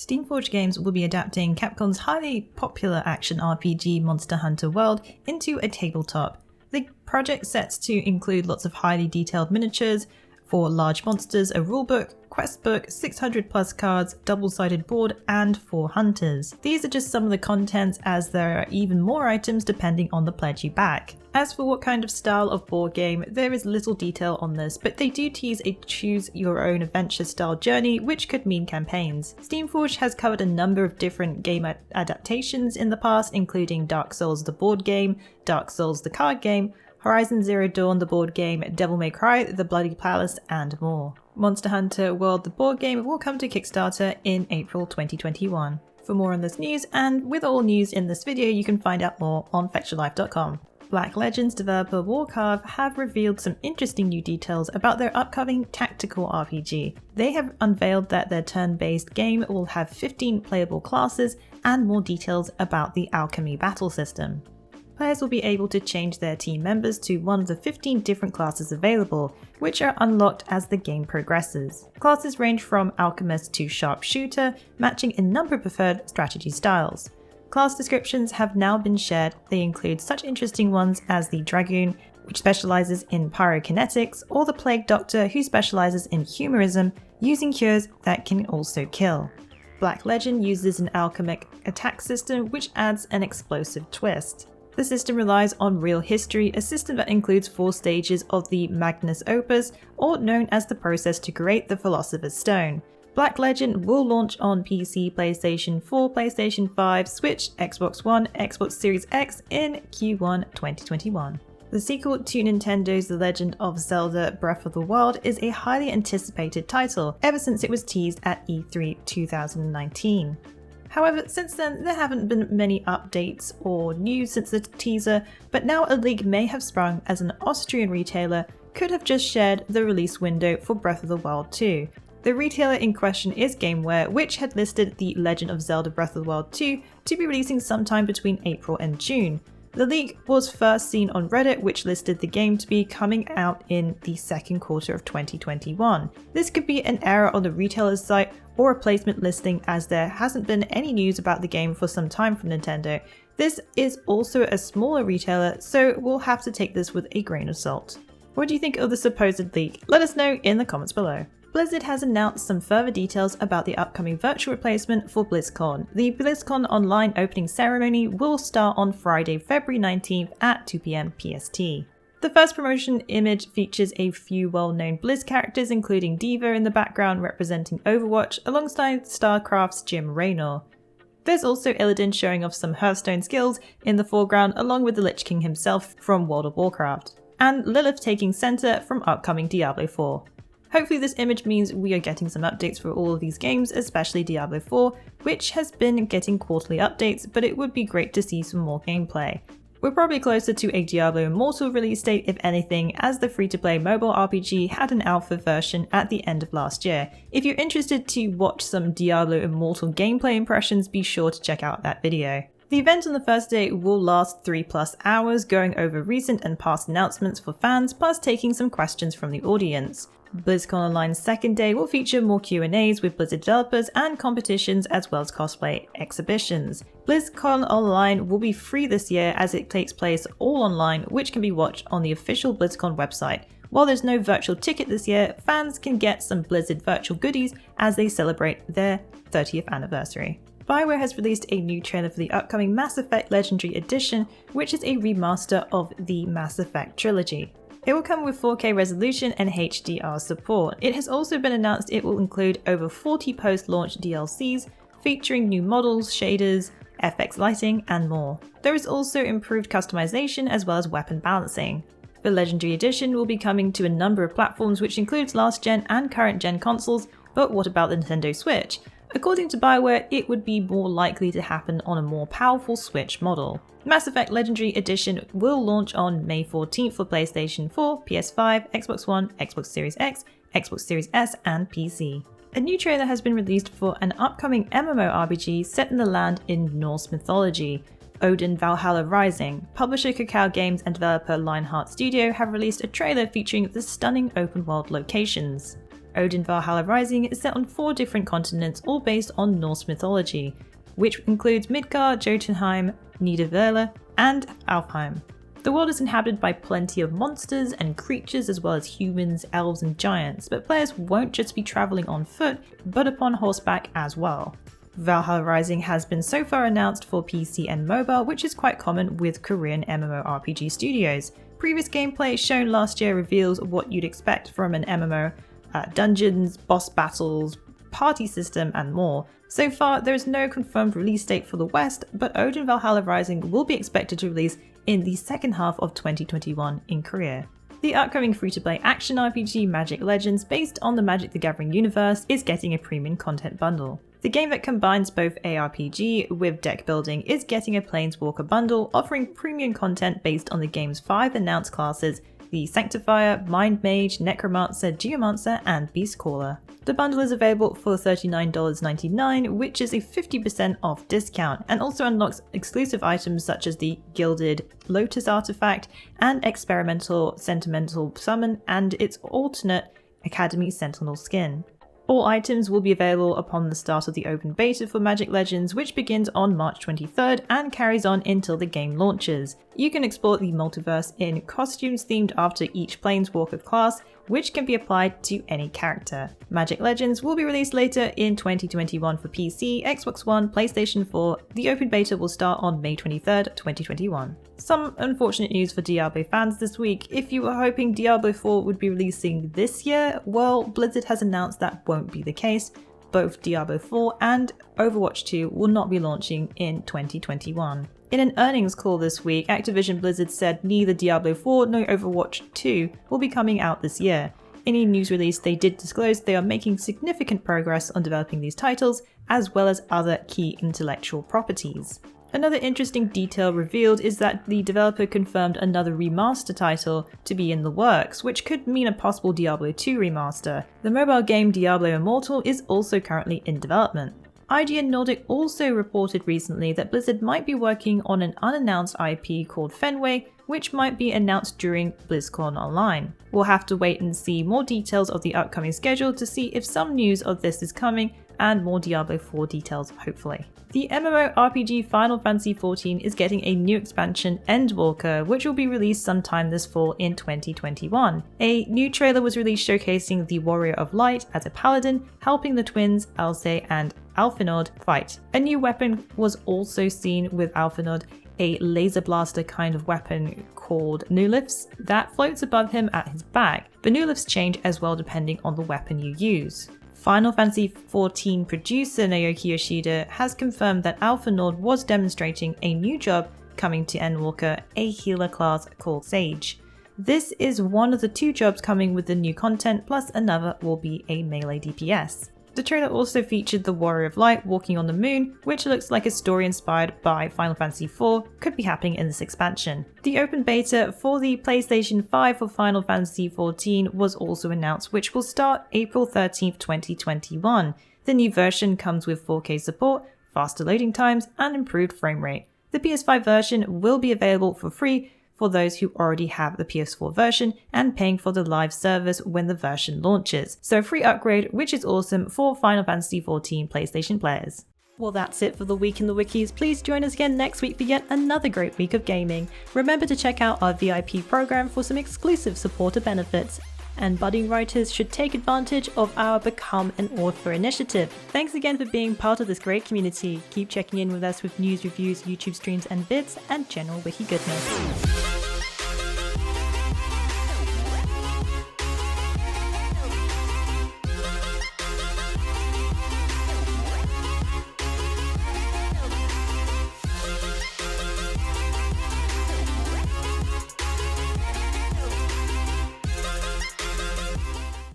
Steamforged Games will be adapting Capcom's highly popular action RPG Monster Hunter World into a tabletop. The project sets to include lots of highly detailed miniatures for large monsters, a rulebook, quest book, 600 plus cards, double-sided board, and 4 hunters. These are just some of the contents, as there are even more items depending on the pledge you back. As for what kind of style of board game, there is little detail on this, but they do tease a choose your own adventure style journey, which could mean campaigns. Steamforged has covered a number of different game adaptations in the past, including Dark Souls the board game, Dark Souls the card game, Horizon Zero Dawn the board game, Devil May Cry the Bloody Palace, and more. Monster Hunter World the board game will come to Kickstarter in April 2021. For more on this news, and with all news in this video, you can find out more on Fextralife.com. Black Legends developer Warcarve have revealed some interesting new details about their upcoming tactical RPG. They have unveiled that their turn-based game will have 15 playable classes and more details about the alchemy battle system. Players will be able to change their team members to one of the 15 different classes available, which are unlocked as the game progresses. Classes range from alchemist to sharpshooter, matching a number of preferred strategy styles. Class descriptions have now been shared. They include such interesting ones as the Dragoon, which specializes in pyrokinetics, or the Plague Doctor, who specializes in humorism, using cures that can also kill. Black Legend uses an alchemic attack system, which adds an explosive twist. The system relies on real history, a system that includes 4 stages of the Magnus Opus, or known as the process to create the Philosopher's Stone. Black Legend will launch on PC, PlayStation 4, PlayStation 5, Switch, Xbox One, Xbox Series X in Q1 2021. The sequel to Nintendo's The Legend of Zelda Breath of the Wild is a highly anticipated title, ever since it was teased at E3 2019. However, since then, there haven't been many updates or news since the teaser, but now a leak may have sprung as an Austrian retailer could have just shared the release window for Breath of the Wild 2. The retailer in question is Gameware, which had listed The Legend of Zelda Breath of the Wild 2 to be releasing sometime between April and June. The leak was first seen on Reddit, which listed the game to be coming out in the second quarter of 2021. This could be an error on the retailer's site or a placement listing, as there hasn't been any news about the game for some time from Nintendo. This is also a smaller retailer, so we'll have to take this with a grain of salt. What do you think of the supposed leak? Let us know in the comments below. Blizzard has announced some further details about the upcoming virtual replacement for BlizzCon. The BlizzCon online opening ceremony will start on Friday, February 19th at 2 PM PST. The first promotion image features a few well-known Blizz characters, including D.Va in the background representing Overwatch, alongside StarCraft's Jim Raynor. There's also Illidan showing off some Hearthstone skills in the foreground, along with the Lich King himself from World of Warcraft, and Lilith taking center from upcoming Diablo 4. Hopefully this image means we are getting some updates for all of these games, especially Diablo 4, which has been getting quarterly updates, but it would be great to see some more gameplay. We're probably closer to a Diablo Immortal release date if anything, as the free-to-play mobile RPG had an alpha version at the end of last year. If you're interested to watch some Diablo Immortal gameplay impressions, be sure to check out that video. The event on the first day will last 3+ hours, going over recent and past announcements for fans, plus taking some questions from the audience. BlizzCon Online's second day will feature more Q&As with Blizzard developers and competitions, as well as cosplay exhibitions. BlizzCon Online will be free this year, as it takes place all online, which can be watched on the official BlizzCon website. While there's no virtual ticket this year, fans can get some Blizzard virtual goodies as they celebrate their 30th anniversary. BioWare has released a new trailer for the upcoming Mass Effect Legendary Edition, which is a remaster of the Mass Effect trilogy. It will come with 4K resolution and HDR support. It has also been announced it will include over 40 post-launch DLCs, featuring new models, shaders, FX lighting, and more. There is also improved customization as well as weapon balancing. The Legendary Edition will be coming to a number of platforms, which includes last-gen and current-gen consoles, but what about the Nintendo Switch? According to BioWare, it would be more likely to happen on a more powerful Switch model. Mass Effect Legendary Edition will launch on May 14th for PlayStation 4, PS5, Xbox One, Xbox Series X, Xbox Series S, and PC. A new trailer has been released for an upcoming MMORPG set in the land in Norse mythology, Odin Valhalla Rising. Publisher Kakao Games and developer Lionheart Studio have released a trailer featuring the stunning open-world locations. Odin Valhalla Rising is set on 4 different continents, all based on Norse mythology, which includes Midgard, Jotunheim, Nidavellir, and Alfheim. The world is inhabited by plenty of monsters and creatures as well as humans, elves and giants, but players won't just be travelling on foot, but upon horseback as well. Valhalla Rising has been so far announced for PC and mobile, which is quite common with Korean MMORPG studios. Previous gameplay shown last year reveals what you'd expect from an MMO, dungeons, boss battles, party system and more. So far there is no confirmed release date for the West, but Odin Valhalla Rising will be expected to release in the second half of 2021 in Korea. The upcoming free-to-play action RPG Magic Legends, based on the Magic the Gathering universe, is getting a premium content bundle. The game that combines both ARPG with deck building is getting a Planeswalker bundle, offering premium content based on the game's 5 announced classes: the Sanctifier, Mind Mage, Necromancer, Geomancer, and Beastcaller. The bundle is available for $39.99, which is a 50% off discount, and also unlocks exclusive items such as the Gilded Lotus artifact and Experimental Sentimental Summon and its alternate Academy Sentinel skin. All items will be available upon the start of the open beta for Magic Legends, which begins on March 23rd and carries on until the game launches. You can explore the multiverse in costumes themed after each Planeswalker class, which can be applied to any character. Magic Legends will be released later in 2021 for PC, Xbox One, PlayStation 4. The open beta will start on May 23rd, 2021. Some unfortunate news for Diablo fans this week. If you were hoping Diablo 4 would be releasing this year, well, Blizzard has announced that won't be the case. Both Diablo 4 and Overwatch 2 will not be launching in 2021. In an earnings call this week, Activision Blizzard said neither Diablo 4 nor Overwatch 2 will be coming out this year. In a news release, they did disclose they are making significant progress on developing these titles, as well as other key intellectual properties. Another interesting detail revealed is that the developer confirmed another remaster title to be in the works, which could mean a possible Diablo 2 remaster. The mobile game Diablo Immortal is also currently in development. IGN Nordic also reported recently that Blizzard might be working on an unannounced IP called Fenway, which might be announced during Blizzconline. We'll have to wait and see more details of the upcoming schedule to see if some news of this is coming, and more Diablo 4 details hopefully. The MMORPG Final Fantasy XIV is getting a new expansion, Endwalker, which will be released sometime this fall in 2021. A new trailer was released showcasing the Warrior of Light as a paladin, helping the twins Alce and Alphinaud fight. A new weapon was also seen with Alphinaud, a laser blaster kind of weapon called Nulifs that floats above him at his back. The Nulifs change as well depending on the weapon you use. Final Fantasy XIV producer Naoki Yoshida has confirmed that Alphinaud was demonstrating a new job coming to Endwalker, a healer class called Sage. This is one of the 2 jobs coming with the new content, plus another will be a melee DPS. The trailer also featured the Warrior of Light walking on the moon, which looks like a story inspired by Final Fantasy IV could be happening in this expansion. The open beta for the PlayStation 5 for Final Fantasy XIV was also announced, which will start April 13th, 2021. The new version comes with 4K support, faster loading times, and improved frame rate. The PS5 version will be available for free for those who already have the PS4 version and paying for the live service when the version launches. So a free upgrade, which is awesome for Final Fantasy XIV PlayStation players. Well, that's it for the Week in the Wikis. Please join us again next week for yet another great week of gaming. Remember to check out our VIP program for some exclusive supporter benefits. And budding writers should take advantage of our Become an Author initiative. Thanks again for being part of this great community. Keep checking in with us with news, reviews, YouTube streams and vids, and general wiki goodness.